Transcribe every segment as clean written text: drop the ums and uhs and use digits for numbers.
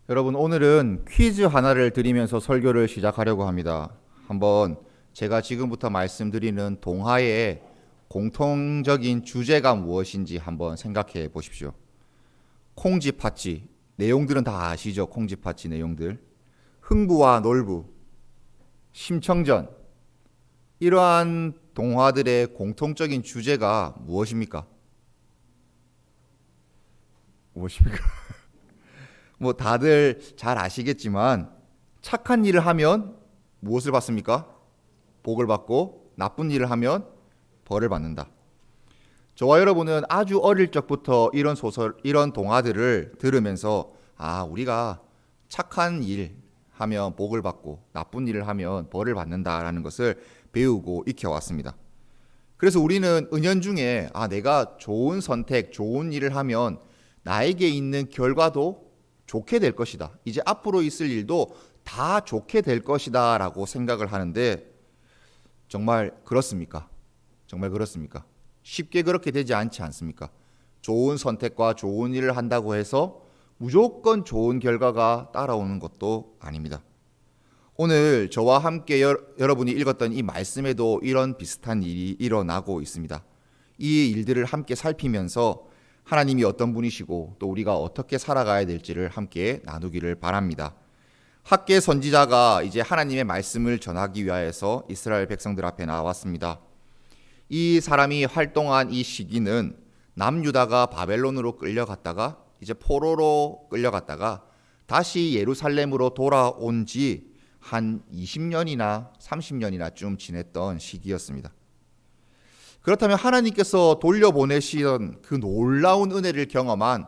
여러분, 오늘은 퀴즈 하나를 드리면서 설교를 시작하려고 합니다. 한번 제가 지금부터 말씀드리는 동화의 공통적인 주제가 무엇인지 한번 생각해 보십시오. 콩쥐팥쥐, 내용들은 다 아시죠? 콩쥐팥쥐 내용들. 흥부와 놀부, 심청전, 이러한 동화들의 공통적인 주제가 무엇입니까? 무엇입니까? 뭐 다들 잘 아시겠지만 착한 일을 하면 무엇을 받습니까? 복을 받고 나쁜 일을 하면 벌을 받는다. 저와 여러분은 아주 어릴 적부터 이런 소설, 이런 동화들을 들으면서 우리가 착한 일 하면 복을 받고 나쁜 일을 하면 벌을 받는다라는 것을 배우고 익혀왔습니다. 그래서 우리는 은연중에 내가 좋은 선택, 좋은 일을 하면 나에게 있는 결과도 좋게 될 것이다. 이제 앞으로 있을 일도 다 좋게 될 것이다 라고 생각을 하는데 정말 그렇습니까? 정말 그렇습니까? 쉽게 그렇게 되지 않지 않습니까? 좋은 선택과 좋은 일을 한다고 해서 무조건 좋은 결과가 따라오는 것도 아닙니다. 오늘 저와 함께 여러분이 읽었던 이 말씀에도 이런 비슷한 일이 일어나고 있습니다. 이 일들을 함께 살피면서 하나님이 어떤 분이시고 또 우리가 어떻게 살아가야 될지를 함께 나누기를 바랍니다. 학개 선지자가 이제 하나님의 말씀을 전하기 위하여서 이스라엘 백성들 앞에 나왔습니다. 이 사람이 활동한 이 시기는 남유다가 바벨론으로 끌려갔다가 이제 포로로 끌려갔다가 다시 예루살렘으로 돌아온 지 한 20년이나 30년이나 좀 지냈던 시기였습니다. 그렇다면 하나님께서 돌려보내시던 그 놀라운 은혜를 경험한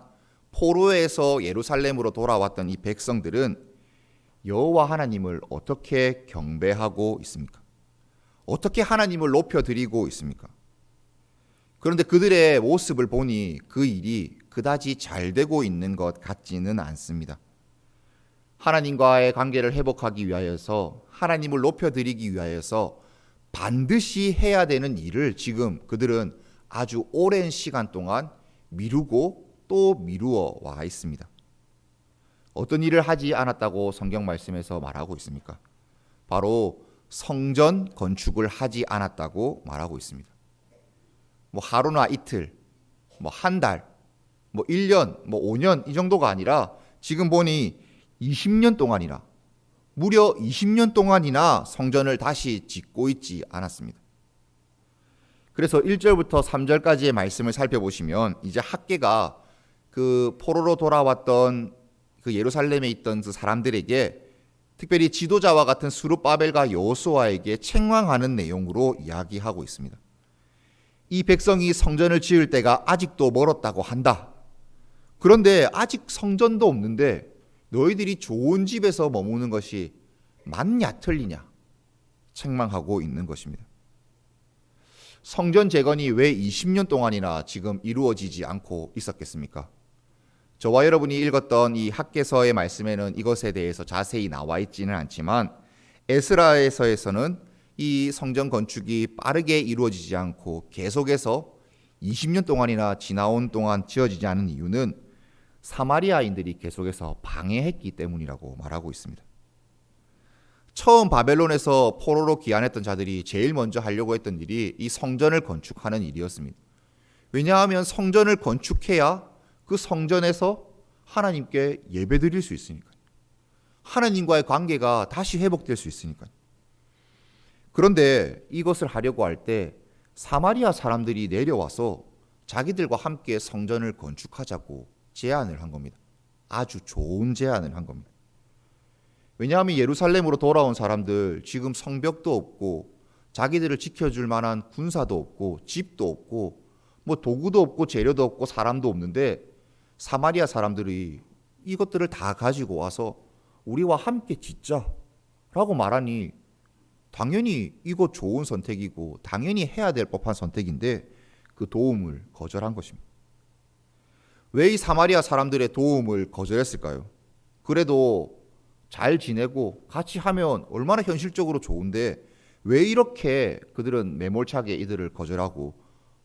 포로에서 예루살렘으로 돌아왔던 이 백성들은 여호와 하나님을 어떻게 경배하고 있습니까? 어떻게 하나님을 높여드리고 있습니까? 그런데 그들의 모습을 보니 그 일이 그다지 잘 되고 있는 것 같지는 않습니다. 하나님과의 관계를 회복하기 위하여서 하나님을 높여드리기 위하여서 반드시 해야 되는 일을 지금 그들은 아주 오랜 시간 동안 미루고 또 미루어 와 있습니다. 어떤 일을 하지 않았다고 성경 말씀에서 말하고 있습니까? 바로 성전 건축을 하지 않았다고 말하고 있습니다. 뭐 하루나 이틀, 뭐 한 달, 뭐 1년, 뭐 5년 이 정도가 아니라 지금 보니 20년 동안이나 무려 20년 동안이나 성전을 다시 짓고 있지 않았습니다. 그래서 1절부터 3절까지의 말씀을 살펴보시면 이제 학개가 그 포로로 돌아왔던 그 예루살렘에 있던 그 사람들에게 특별히 지도자와 같은 스룹바벨과 여호수아에게 책망하는 내용으로 이야기하고 있습니다. 이 백성이 성전을 지을 때가 아직도 멀었다고 한다. 그런데 아직 성전도 없는데 너희들이 좋은 집에서 머무는 것이 맞냐 틀리냐 책망하고 있는 것입니다. 성전 재건이 왜 20년 동안이나 지금 이루어지지 않고 있었겠습니까? 저와 여러분이 읽었던 이 학개서의 말씀에는 이것에 대해서 자세히 나와 있지는 않지만 에스라에서에서는 이 성전 건축이 빠르게 이루어지지 않고 계속해서 20년 동안이나 지나온 동안 지어지지 않은 이유는 사마리아인들이 계속해서 방해했기 때문이라고 말하고 있습니다. 처음 바벨론에서 포로로 귀환했던 자들이 제일 먼저 하려고 했던 일이 이 성전을 건축하는 일이었습니다. 왜냐하면 성전을 건축해야 그 성전에서 하나님께 예배드릴 수 있으니까요. 하나님과의 관계가 다시 회복될 수 있으니까요. 그런데 이것을 하려고 할 때 사마리아 사람들이 내려와서 자기들과 함께 성전을 건축하자고 제안을 한 겁니다. 아주 좋은 제안을 한 겁니다. 왜냐하면 예루살렘으로 돌아온 사람들 지금 성벽도 없고 자기들을 지켜줄 만한 군사도 없고 집도 없고 뭐 도구도 없고 재료도 없고 사람도 없는데 사마리아 사람들이 이것들을 다 가지고 와서 우리와 함께 짓자라고 말하니 당연히 이거 좋은 선택이고 당연히 해야 될 법한 선택인데 그 도움을 거절한 것입니다. 왜 이 사마리아 사람들의 도움을 거절했을까요? 그래도 잘 지내고 같이 하면 얼마나 현실적으로 좋은데 왜 이렇게 그들은 매몰차게 이들을 거절하고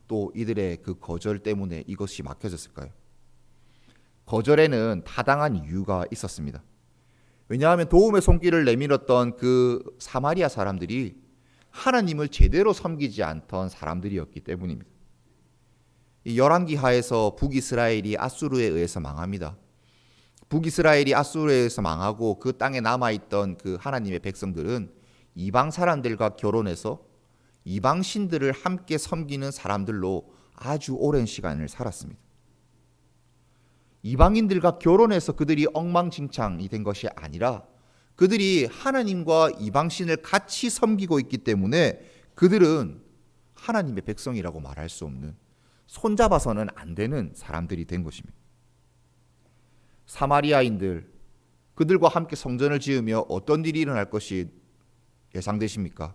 또 이들의 그 거절 때문에 이것이 막혀졌을까요? 거절에는 타당한 이유가 있었습니다. 왜냐하면 도움의 손길을 내밀었던 그 사마리아 사람들이 하나님을 제대로 섬기지 않던 사람들이었기 때문입니다. 이 열왕기하에서 북이스라엘이 아수르에 의해서 망합니다. 북이스라엘이 아수르에 의해서 망하고 그 땅에 남아있던 그 하나님의 백성들은 이방 사람들과 결혼해서 이방 신들을 함께 섬기는 사람들로 아주 오랜 시간을 살았습니다. 이방인들과 결혼해서 그들이 엉망진창이 된 것이 아니라 그들이 하나님과 이방신을 같이 섬기고 있기 때문에 그들은 하나님의 백성이라고 말할 수 없는, 손잡아서는 안 되는 사람들이 된 것입니다. 사마리아인들, 그들과 함께 성전을 지으며 어떤 일이 일어날 것이 예상되십니까?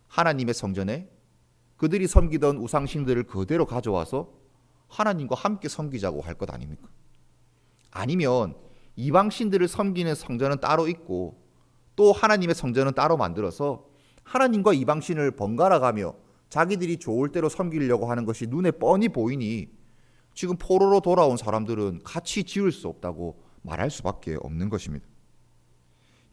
하나님의 성전에 그들이 섬기던 우상신들을 그대로 가져와서 하나님과 함께 섬기자고 할 것 아닙니까? 아니면 이방신들을 섬기는 성전은 따로 있고 또 하나님의 성전은 따로 만들어서 하나님과 이방신을 번갈아 가며 자기들이 좋을 대로 섬기려고 하는 것이 눈에 뻔히 보이니 지금 포로로 돌아온 사람들은 같이 지을 수 없다고 말할 수밖에 없는 것입니다.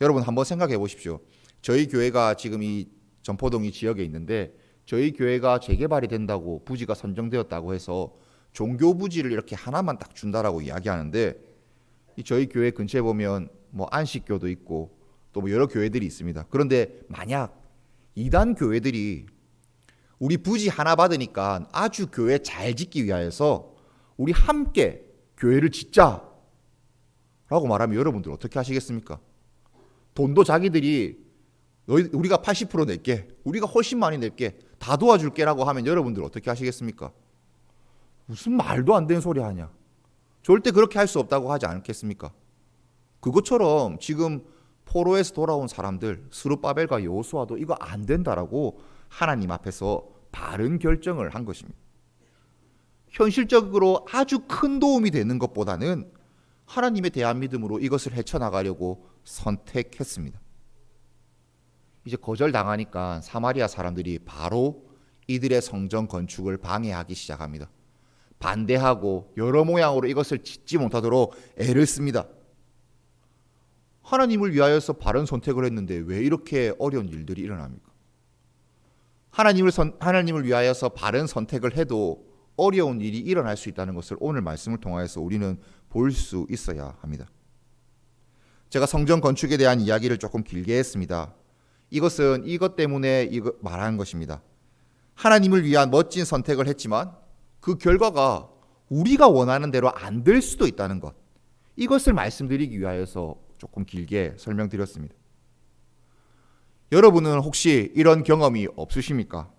여러분 한번 생각해 보십시오. 저희 교회가 지금 이 전포동 이 지역에 있는데 저희 교회가 재개발이 된다고 부지가 선정되었다고 해서 종교 부지를 이렇게 하나만 딱 준다라고 이야기하는데 저희 교회 근처에 보면 뭐 안식교도 있고 또 뭐 여러 교회들이 있습니다. 그런데 만약 이단 교회들이 우리 부지 하나 받으니까 아주 교회 잘 짓기 위하여서 우리 함께 교회를 짓자라고 말하면 여러분들 어떻게 하시겠습니까? 돈도 자기들이 우리가 80% 낼게, 우리가 훨씬 많이 낼게, 다 도와줄게라고 하면 여러분들 어떻게 하시겠습니까? 무슨 말도 안 되는 소리 하냐. 절대 그렇게 할 수 없다고 하지 않겠습니까? 그것처럼 지금 포로에서 돌아온 사람들 스룹바벨과 여호수아도 이거 안 된다라고 하나님 앞에서 바른 결정을 한 것입니다. 현실적으로 아주 큰 도움이 되는 것보다는 하나님에 대한 믿음으로 이것을 헤쳐나가려고 선택했습니다. 이제 거절당하니까 사마리아 사람들이 바로 이들의 성전 건축을 방해하기 시작합니다. 반대하고 여러 모양으로 이것을 짓지 못하도록 애를 씁니다. 하나님을 위하여서 바른 선택을 했는데 왜 이렇게 어려운 일들이 일어납니까? 하나님을 위하여서 바른 선택을 해도 어려운 일이 일어날 수 있다는 것을 오늘 말씀을 통하여서 우리는 볼 수 있어야 합니다. 제가 성전 건축에 대한 이야기를 조금 길게 했습니다. 이것은 이것 때문에 말하는 것입니다. 하나님을 위한 멋진 선택을 했지만 그 결과가 우리가 원하는 대로 안 될 수도 있다는 것, 이것을 말씀드리기 위하여서 조금 길게 설명드렸습니다. 여러분은 혹시 이런 경험이 없으십니까?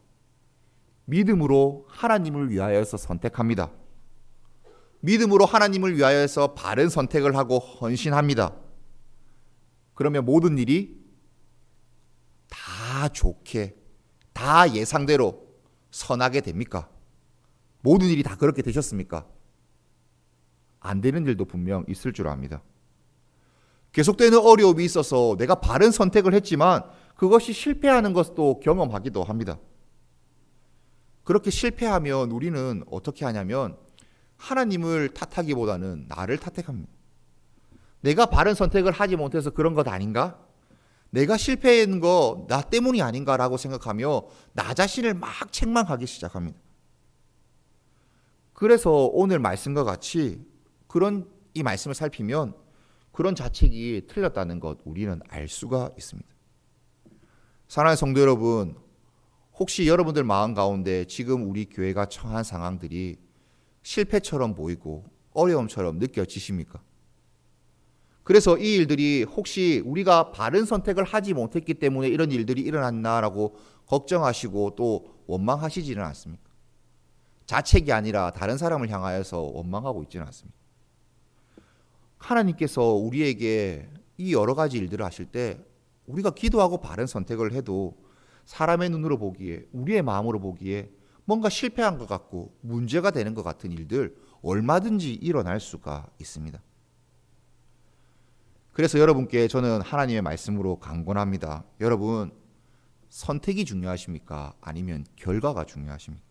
믿음으로 하나님을 위하여서 선택합니다. 믿음으로 하나님을 위하여서 바른 선택을 하고 헌신합니다. 그러면 모든 일이 다 좋게, 다 예상대로 선하게 됩니까? 모든 일이 다 그렇게 되셨습니까? 안 되는 일도 분명 있을 줄 압니다. 계속되는 어려움이 있어서 내가 바른 선택을 했지만 그것이 실패하는 것도 경험하기도 합니다. 그렇게 실패하면 우리는 어떻게 하냐면 하나님을 탓하기보다는 나를 탓합니다. 내가 바른 선택을 하지 못해서 그런 것 아닌가? 내가 실패한 거 나 때문이 아닌가라고 생각하며 나 자신을 막 책망하기 시작합니다. 그래서 오늘 말씀과 같이 그런 이 말씀을 살피면 그런 자책이 틀렸다는 것 우리는 알 수가 있습니다. 사랑하는 성도 여러분, 혹시 여러분들 마음 가운데 지금 우리 교회가 처한 상황들이 실패처럼 보이고 어려움처럼 느껴지십니까? 그래서 이 일들이 혹시 우리가 바른 선택을 하지 못했기 때문에 이런 일들이 일어났나라고 걱정하시고 또 원망하시지는 않습니까? 자책이 아니라 다른 사람을 향하여서 원망하고 있지는 않습니다. 하나님께서 우리에게 이 여러 가지 일들을 하실 때 우리가 기도하고 바른 선택을 해도 사람의 눈으로 보기에, 우리의 마음으로 보기에 뭔가 실패한 것 같고 문제가 되는 것 같은 일들 얼마든지 일어날 수가 있습니다. 그래서 여러분께 저는 하나님의 말씀으로 강권합니다. 여러분, 선택이 중요하십니까? 아니면 결과가 중요하십니까?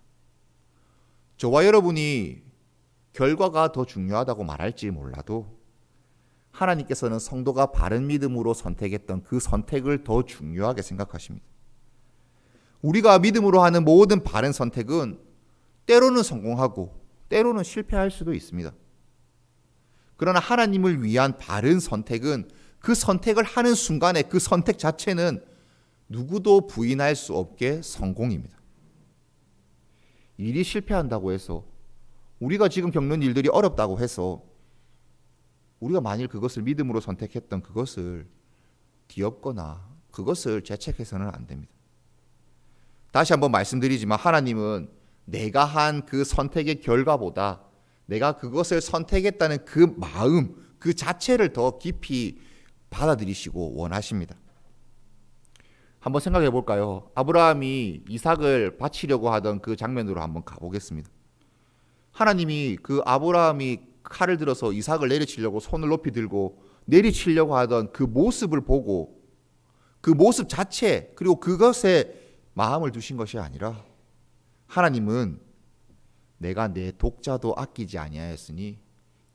저와 여러분이 결과가 더 중요하다고 말할지 몰라도 하나님께서는 성도가 바른 믿음으로 선택했던 그 선택을 더 중요하게 생각하십니다. 우리가 믿음으로 하는 모든 바른 선택은 때로는 성공하고 때로는 실패할 수도 있습니다. 그러나 하나님을 위한 바른 선택은 그 선택을 하는 순간에 그 선택 자체는 누구도 부인할 수 없게 성공입니다. 일이 실패한다고 해서 우리가 지금 겪는 일들이 어렵다고 해서 우리가 만일 그것을 믿음으로 선택했던 그것을 뒤엎거나 그것을 죄책해서는 안 됩니다. 다시 한번 말씀드리지만 하나님은 내가 한 그 선택의 결과보다 내가 그것을 선택했다는 그 마음 그 자체를 더 깊이 받아들이시고 원하십니다. 한번 생각해 볼까요? 아브라함이 이삭을 바치려고 하던 그 장면으로 한번 가보겠습니다. 하나님이 그 아브라함이 칼을 들어서 이삭을 내리치려고 손을 높이 들고 내리치려고 하던 그 모습을 보고 그 모습 자체 그리고 그것에 마음을 두신 것이 아니라 하나님은 내가 내 독자도 아끼지 아니하였으니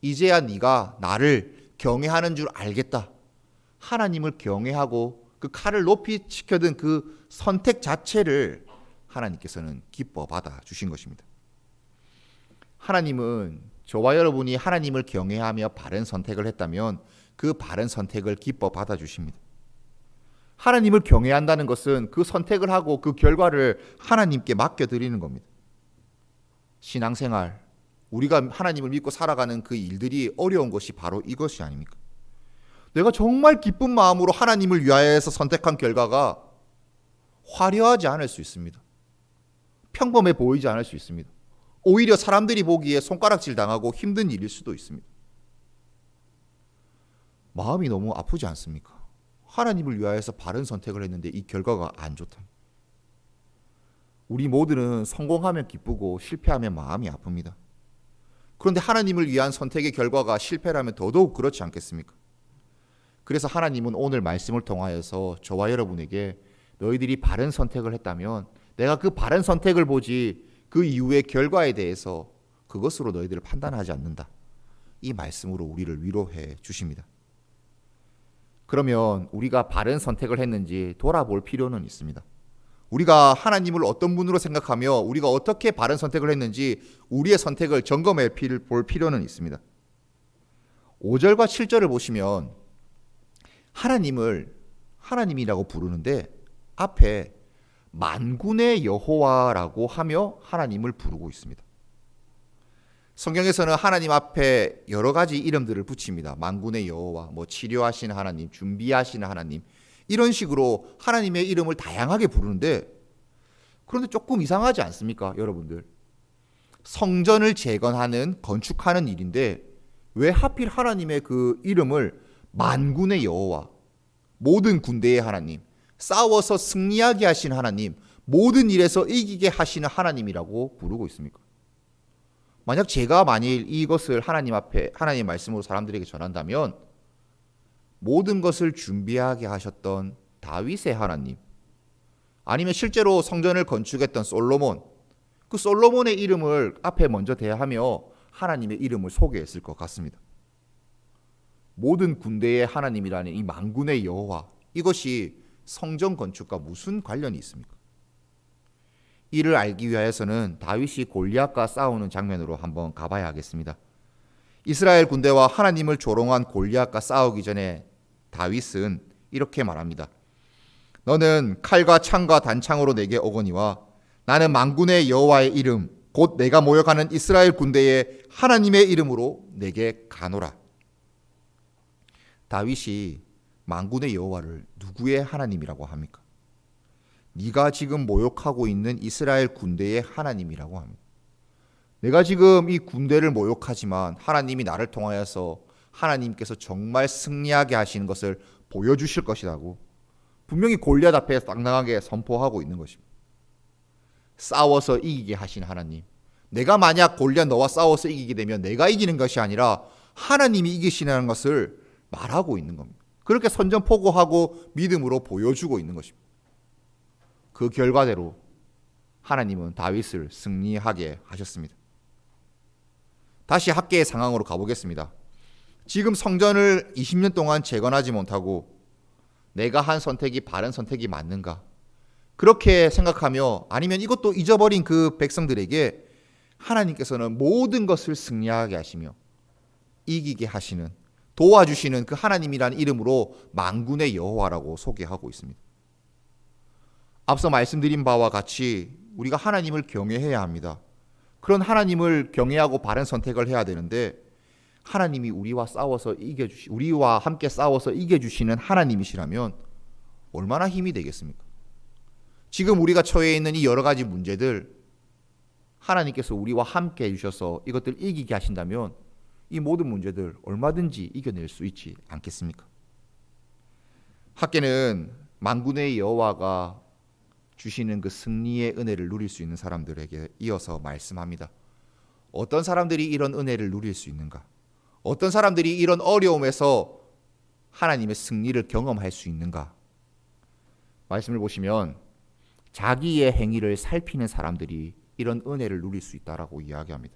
이제야 네가 나를 경외하는 줄 알겠다. 하나님을 경외하고 그 칼을 높이 지켜든 그 선택 자체를 하나님께서는 기뻐 받아 주신 것입니다. 하나님은 저와 여러분이 하나님을 경외하며 바른 선택을 했다면 그 바른 선택을 기뻐 받아 주십니다. 하나님을 경외한다는 것은 그 선택을 하고 그 결과를 하나님께 맡겨드리는 겁니다. 신앙생활, 우리가 하나님을 믿고 살아가는 그 일들이 어려운 것이 바로 이것이 아닙니까? 내가 정말 기쁜 마음으로 하나님을 위하여서 선택한 결과가 화려하지 않을 수 있습니다. 평범해 보이지 않을 수 있습니다. 오히려 사람들이 보기에 손가락질 당하고 힘든 일일 수도 있습니다. 마음이 너무 아프지 않습니까? 하나님을 위하여서 바른 선택을 했는데 이 결과가 안 좋다. 우리 모두는 성공하면 기쁘고 실패하면 마음이 아픕니다. 그런데 하나님을 위한 선택의 결과가 실패라면 더더욱 그렇지 않겠습니까? 그래서 하나님은 오늘 말씀을 통하여서 저와 여러분에게 너희들이 바른 선택을 했다면 내가 그 바른 선택을 보지 그 이후의 결과에 대해서 그것으로 너희들을 판단하지 않는다. 이 말씀으로 우리를 위로해 주십니다. 그러면 우리가 바른 선택을 했는지 돌아볼 필요는 있습니다. 우리가 하나님을 어떤 분으로 생각하며 우리가 어떻게 바른 선택을 했는지 우리의 선택을 점검해 볼 필요는 있습니다. 5절과 7절을 보시면 하나님을 하나님이라고 부르는데 앞에 만군의 여호와라고 하며 하나님을 부르고 있습니다. 성경에서는 하나님 앞에 여러 가지 이름들을 붙입니다. 만군의 여호와, 치료하시는 하나님, 준비하시는 하나님, 이런 식으로 하나님의 이름을 다양하게 부르는데 그런데 조금 이상하지 않습니까, 여러분들? 성전을 재건하는, 건축하는 일인데 왜 하필 하나님의 그 이름을 만군의 여호와, 모든 군대의 하나님, 싸워서 승리하게 하시는 하나님, 모든 일에서 이기게 하시는 하나님이라고 부르고 있습니까? 만약 제가 만일 이것을 하나님 앞에 하나님 말씀으로 사람들에게 전한다면 모든 것을 준비하게 하셨던 다윗의 하나님, 아니면 실제로 성전을 건축했던 솔로몬, 그 솔로몬의 이름을 앞에 먼저 대하며 하나님의 이름을 소개했을 것 같습니다. 모든 군대의 하나님이라는 이 만군의 여호와, 이것이 성전 건축과 무슨 관련이 있습니까? 이를 알기 위하여서는 다윗이 골리앗과 싸우는 장면으로 한번 가봐야 하겠습니다. 이스라엘 군대와 하나님을 조롱한 골리앗과 싸우기 전에 다윗은 이렇게 말합니다. 너는 칼과 창과 단창으로 내게 오거니와 나는 만군의 여호와의 이름 곧 내가 모욕하는 이스라엘 군대의 하나님의 이름으로 내게 가노라. 다윗이 만군의 여호와를 누구의 하나님이라고 합니까? 네가 지금 모욕하고 있는 이스라엘 군대의 하나님이라고 합니다. 내가 지금 이 군대를 모욕하지만 하나님이 나를 통하여서 하나님께서 정말 승리하게 하시는 것을 보여주실 것이라고 분명히 골리앗 앞에 당당하게 선포하고 있는 것입니다. 싸워서 이기게 하신 하나님, 내가 만약 골리앗 너와 싸워서 이기게 되면 내가 이기는 것이 아니라 하나님이 이기시는 것을 말하고 있는 겁니다. 그렇게 선전포고하고 믿음으로 보여주고 있는 것입니다. 그 결과대로 하나님은 다윗을 승리하게 하셨습니다. 다시 학계의 상황으로 가보겠습니다. 지금 성전을 20년 동안 재건하지 못하고 내가 한 선택이 바른 선택이 맞는가? 그렇게 생각하며 아니면 이것도 잊어버린 그 백성들에게 하나님께서는 모든 것을 승리하게 하시며 이기게 하시는, 도와주시는 그 하나님이라는 이름으로 만군의 여호와라고 소개하고 있습니다. 앞서 말씀드린 바와 같이 우리가 하나님을 경외해야 합니다. 그런 하나님을 경외하고 바른 선택을 해야 되는데 하나님이 우리와 함께 싸워서 이겨주시는 하나님이시라면 얼마나 힘이 되겠습니까? 지금 우리가 처해 있는 이 여러 가지 문제들 하나님께서 우리와 함께 해주셔서 이것들 이기게 하신다면 이 모든 문제들 얼마든지 이겨낼 수 있지 않겠습니까? 학계는 만군의 여호와가 주시는 그 승리의 은혜를 누릴 수 있는 사람들에게 이어서 말씀합니다. 어떤 사람들이 이런 은혜를 누릴 수 있는가? 어떤 사람들이 이런 어려움에서 하나님의 승리를 경험할 수 있는가? 말씀을 보시면 자기의 행위를 살피는 사람들이 이런 은혜를 누릴 수 있다라고 이야기합니다.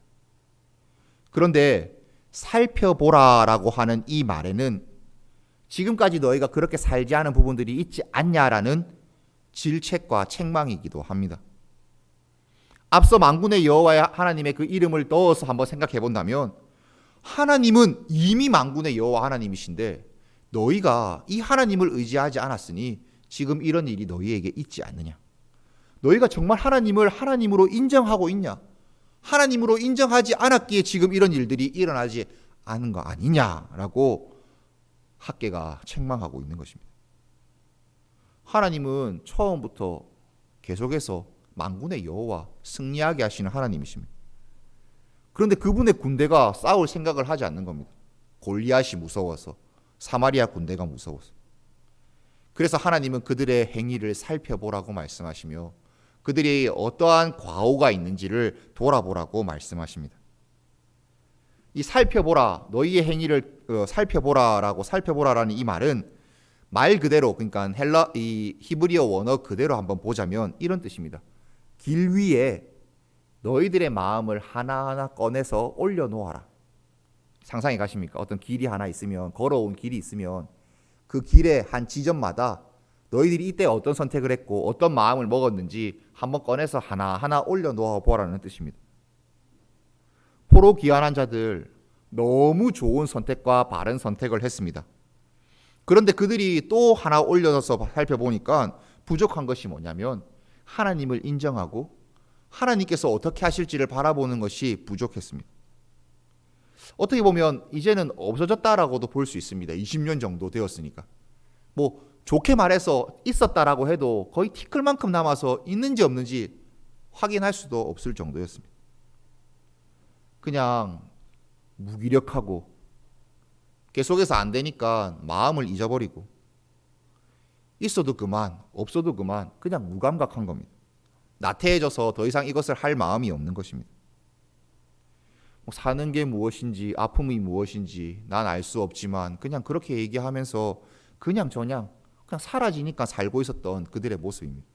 그런데 살펴보라라고 하는 이 말에는 지금까지 너희가 그렇게 살지 않은 부분들이 있지 않냐라는 질책과 책망이기도 합니다. 앞서 만군의 여호와의 하나님의 그 이름을 넣어서 한번 생각해 본다면 하나님은 이미 만군의 여호와 하나님이신데 너희가 이 하나님을 의지하지 않았으니 지금 이런 일이 너희에게 있지 않느냐? 너희가 정말 하나님을 하나님으로 인정하고 있냐? 하나님으로 인정하지 않았기에 지금 이런 일들이 일어나지 않은 거 아니냐라고 학계가 책망하고 있는 것입니다. 하나님은 처음부터 계속해서 만군의 여호와 승리하게 하시는 하나님이십니다. 그런데 그분의 군대가 싸울 생각을 하지 않는 겁니다. 골리앗이 무서워서, 사마리아 군대가 무서워서. 그래서 하나님은 그들의 행위를 살펴보라고 말씀하시며 그들이 어떠한 과오가 있는지를 돌아보라고 말씀하십니다. 이 살펴보라, 너희의 행위를 살펴보라라고 살펴보라라는 이 말은 말 그대로, 그러니까 이 히브리어 원어 그대로 한번 보자면 이런 뜻입니다. 길 위에 너희들의 마음을 하나하나 꺼내서 올려놓아라. 상상해 가십니까? 어떤 길이 하나 있으면, 걸어온 길이 있으면 그 길의 한 지점마다 너희들이 이때 어떤 선택을 했고 어떤 마음을 먹었는지 한번 꺼내서 하나하나 올려놓아 보라는 뜻입니다. 포로 귀환한 자들 너무 좋은 선택과 바른 선택을 했습니다. 그런데 그들이 또 하나 올려서 살펴보니까 부족한 것이 뭐냐면 하나님을 인정하고 하나님께서 어떻게 하실지를 바라보는 것이 부족했습니다. 어떻게 보면 이제는 없어졌다라고도 볼 수 있습니다. 20년 정도 되었으니까. 뭐 좋게 말해서 있었다라고 해도 거의 티끌만큼 남아서 있는지 없는지 확인할 수도 없을 정도였습니다. 그냥 무기력하고 계속해서 안 되니까 마음을 잊어버리고 있어도 그만, 없어도 그만, 그냥 무감각한 겁니다. 나태해져서 더 이상 이것을 할 마음이 없는 것입니다. 사는 게 무엇인지, 아픔이 무엇인지 난 알 수 없지만 그냥 그렇게 얘기하면서 그냥 사라지니까 살고 있었던 그들의 모습입니다.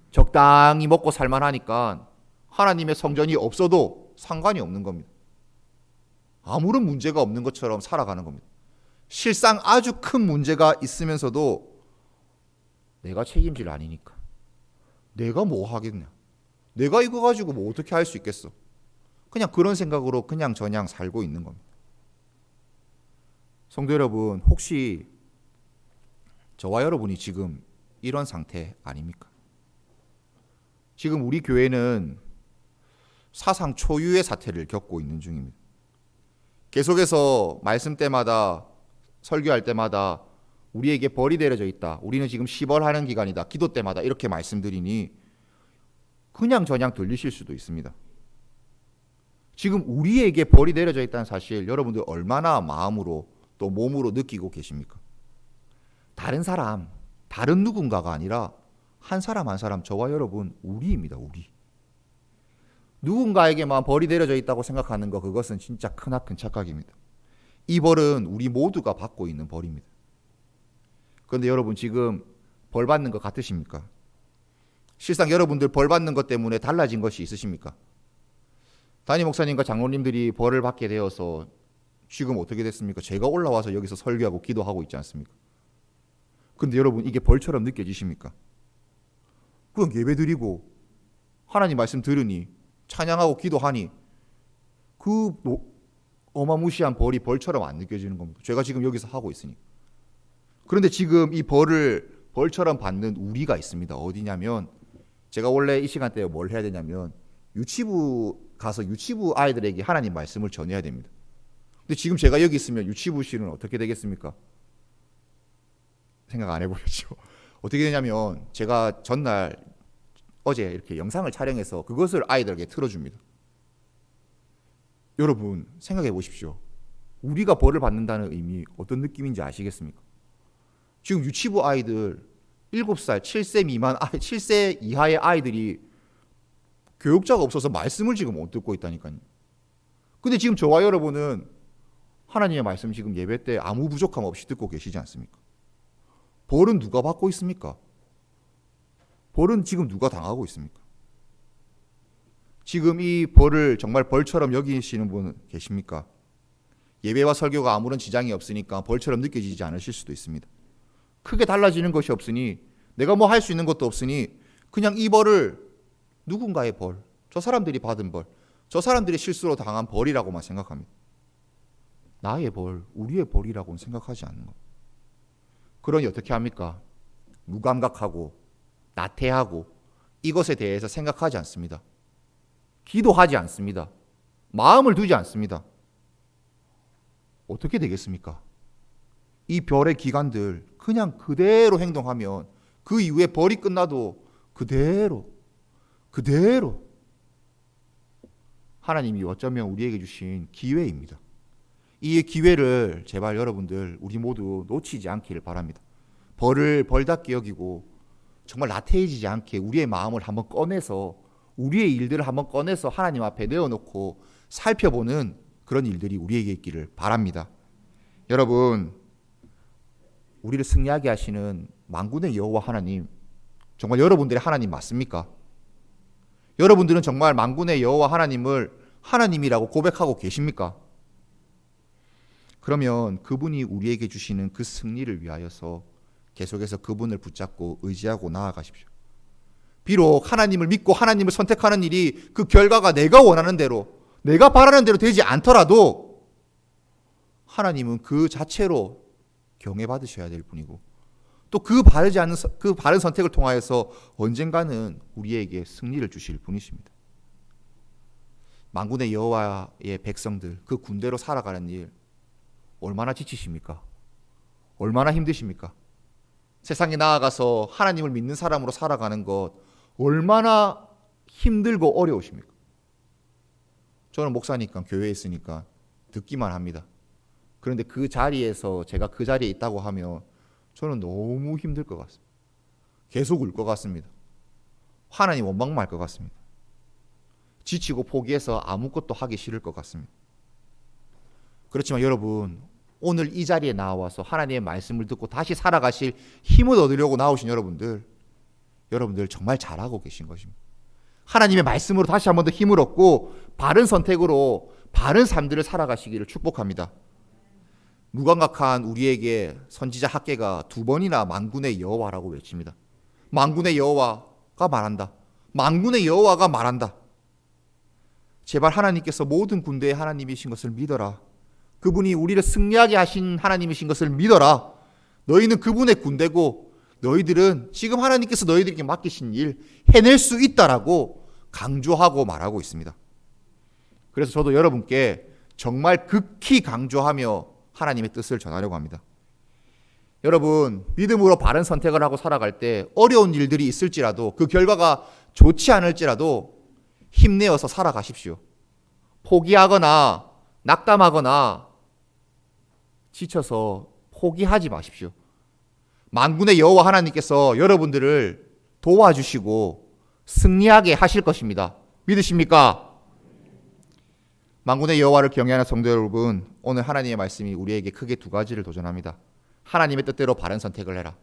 적당히 먹고 살만하니까 하나님의 성전이 없어도 상관이 없는 겁니다. 아무런 문제가 없는 것처럼 살아가는 겁니다. 실상 아주 큰 문제가 있으면서도 내가 책임질 아니니까 내가 뭐 하겠냐, 내가 이거 가지고 뭐 어떻게 할 수 있겠어, 그냥 그런 생각으로 그냥 저냥 살고 있는 겁니다. 성도 여러분, 혹시 저와 여러분이 지금 이런 상태 아닙니까? 지금 우리 교회는 사상 초유의 사태를 겪고 있는 중입니다. 계속해서 말씀 때마다, 설교할 때마다 우리에게 벌이 내려져 있다, 우리는 지금 시벌하는 기간이다, 기도 때마다 이렇게 말씀드리니 그냥 저냥 들리실 수도 있습니다. 지금 우리에게 벌이 내려져 있다는 사실 여러분들 얼마나 마음으로 또 몸으로 느끼고 계십니까? 다른 사람, 다른 누군가가 아니라 한 사람 한 사람, 저와 여러분, 우리입니다. 우리. 누군가에게만 벌이 내려져 있다고 생각하는 거, 그것은 진짜 크나큰 착각입니다. 이 벌은 우리 모두가 받고 있는 벌입니다. 그런데 여러분, 지금 벌 받는 것 같으십니까? 실상 여러분들 벌 받는 것 때문에 달라진 것이 있으십니까? 담임 목사님과 장로님들이 벌을 받게 되어서 지금 어떻게 됐습니까? 제가 올라와서 여기서 설교하고 기도하고 있지 않습니까? 근데 여러분, 이게 벌처럼 느껴지십니까? 그냥 예배드리고 하나님 말씀 들으니 찬양하고 기도하니 그 어마무시한 벌이 벌처럼 안 느껴지는 겁니다. 제가 지금 여기서 하고 있으니. 그런데 지금 이 벌을 벌처럼 받는 우리가 있습니다. 어디냐면, 제가 원래 이 시간대에 뭘 해야 되냐면 유치부 가서 유치부 아이들에게 하나님 말씀을 전해야 됩니다. 근데 지금 제가 여기 있으면 유치부실은 어떻게 되겠습니까? 생각 안 해보셨죠? 어떻게 되냐면, 제가 전날 어제 이렇게 영상을 촬영해서 그것을 아이들에게 틀어줍니다. 여러분 생각해 보십시오. 우리가 벌을 받는다는 의미 어떤 느낌인지 아시겠습니까? 지금 유치부 아이들 7살, 7세 미만, 7세 이하의 아이들이 교육자가 없어서 말씀을 지금 못 듣고 있다니까요. 근데 지금 저와 여러분은 하나님의 말씀 지금 예배 때 아무 부족함 없이 듣고 계시지 않습니까? 벌은 누가 받고 있습니까? 벌은 지금 누가 당하고 있습니까? 지금 이 벌을 정말 벌처럼 여기시는 분 계십니까? 예배와 설교가 아무런 지장이 없으니까 벌처럼 느껴지지 않으실 수도 있습니다. 크게 달라지는 것이 없으니, 내가 뭐 할 수 있는 것도 없으니 그냥 이 벌을 누군가의 벌, 저 사람들이 받은 벌, 저 사람들이 실수로 당한 벌이라고만 생각합니다. 나의 벌, 우리의 벌이라고는 생각하지 않는 것. 그러니 어떻게 합니까? 무감각하고 나태하고 이것에 대해서 생각하지 않습니다. 기도하지 않습니다. 마음을 두지 않습니다. 어떻게 되겠습니까? 이 별의 기관들 그냥 그대로 행동하면 그 이후에 벌이 끝나도 그대로 하나님이 어쩌면 우리에게 주신 기회입니다. 이 기회를 제발 여러분들 우리 모두 놓치지 않기를 바랍니다. 벌을 벌답게 여기고 정말 나태해지지 않게 우리의 마음을 한번 꺼내서, 우리의 일들을 한번 꺼내서 하나님 앞에 내어놓고 살펴보는 그런 일들이 우리에게 있기를 바랍니다. 여러분, 우리를 승리하게 하시는 만군의 여호와 하나님, 정말 여러분들의 하나님 맞습니까? 여러분들은 정말 만군의 여호와 하나님을 하나님이라고 고백하고 계십니까? 그러면 그분이 우리에게 주시는 그 승리를 위하여서 계속해서 그분을 붙잡고 의지하고 나아가십시오. 비록 하나님을 믿고 하나님을 선택하는 일이 그 결과가 내가 원하는 대로, 내가 바라는 대로 되지 않더라도 하나님은 그 자체로 경외받으셔야 될 분이고, 또 그 바른 선택을 통하여서 언젠가는 우리에게 승리를 주실 분이십니다. 만군의 여호와의 백성들, 그 군대로 살아가는 일 얼마나 지치십니까? 얼마나 힘드십니까? 세상에 나아가서 하나님을 믿는 사람으로 살아가는 것 얼마나 힘들고 어려우십니까? 저는 목사니까 교회에 있으니까 듣기만 합니다. 그런데 그 자리에서 제가 그 자리에 있다고 하면 저는 너무 힘들 것 같습니다. 계속 울 것 같습니다. 하나님 원망할 것 같습니다. 지치고 포기해서 아무것도 하기 싫을 것 같습니다. 그렇지만 여러분, 오늘 이 자리에 나와서 하나님의 말씀을 듣고 다시 살아가실 힘을 얻으려고 나오신 여러분들 정말 잘하고 계신 것입니다. 하나님의 말씀으로 다시 한 번 더 힘을 얻고 바른 선택으로 바른 삶들을 살아가시기를 축복합니다. 무감각한 우리에게 선지자 학개가 2번이나 만군의 여호와라고 외칩니다. 만군의 여호와가 말한다. 만군의 여호와가 말한다. 제발 하나님께서 모든 군대의 하나님이신 것을 믿어라. 그분이 우리를 승리하게 하신 하나님이신 것을 믿어라. 너희는 그분의 군대고 너희들은 지금 하나님께서 너희들에게 맡기신 일 해낼 수 있다라고 강조하고 말하고 있습니다. 그래서 저도 여러분께 정말 극히 강조하며 하나님의 뜻을 전하려고 합니다. 여러분, 믿음으로 바른 선택을 하고 살아갈 때 어려운 일들이 있을지라도, 그 결과가 좋지 않을지라도 힘내어서 살아가십시오. 포기하거나 낙담하거나 지쳐서 포기하지 마십시오. 만군의 여호와 하나님께서 여러분들을 도와주시고 승리하게 하실 것입니다. 믿으십니까? 만군의 여호와를 경외하는 성도 여러분, 오늘 하나님의 말씀이 우리에게 크게 2가지를 도전합니다. 하나님의 뜻대로 바른 선택을 해라.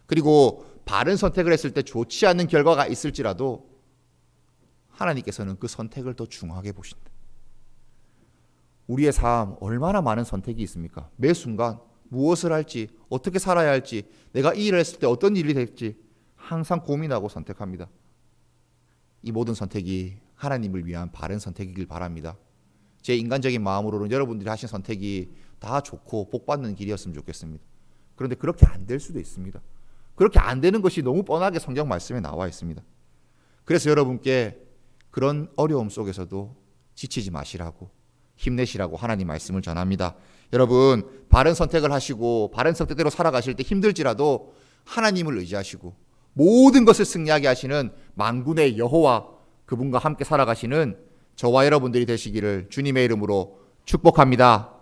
그리고 바른 선택을 했을 때 좋지 않은 결과가 있을지라도 하나님께서는 그 선택을 더 중하게 보신다. 우리의 삶 얼마나 많은 선택이 있습니까? 매 순간 무엇을 할지, 어떻게 살아야 할지, 내가 이 일을 했을 때 어떤 일이 될지 항상 고민하고 선택합니다. 이 모든 선택이 하나님을 위한 바른 선택이길 바랍니다. 제 인간적인 마음으로는 여러분들이 하신 선택이 다 좋고 복받는 길이었으면 좋겠습니다. 그런데 그렇게 안 될 수도 있습니다. 그렇게 안 되는 것이 너무 뻔하게 성경 말씀에 나와 있습니다. 그래서 여러분께 그런 어려움 속에서도 지치지 마시라고, 힘내시라고 하나님 말씀을 전합니다. 여러분, 바른 선택을 하시고 바른 선택대로 살아가실 때 힘들지라도 하나님을 의지하시고 모든 것을 승리하게 하시는 만군의 여호와, 그분과 함께 살아가시는 저와 여러분들이 되시기를 주님의 이름으로 축복합니다.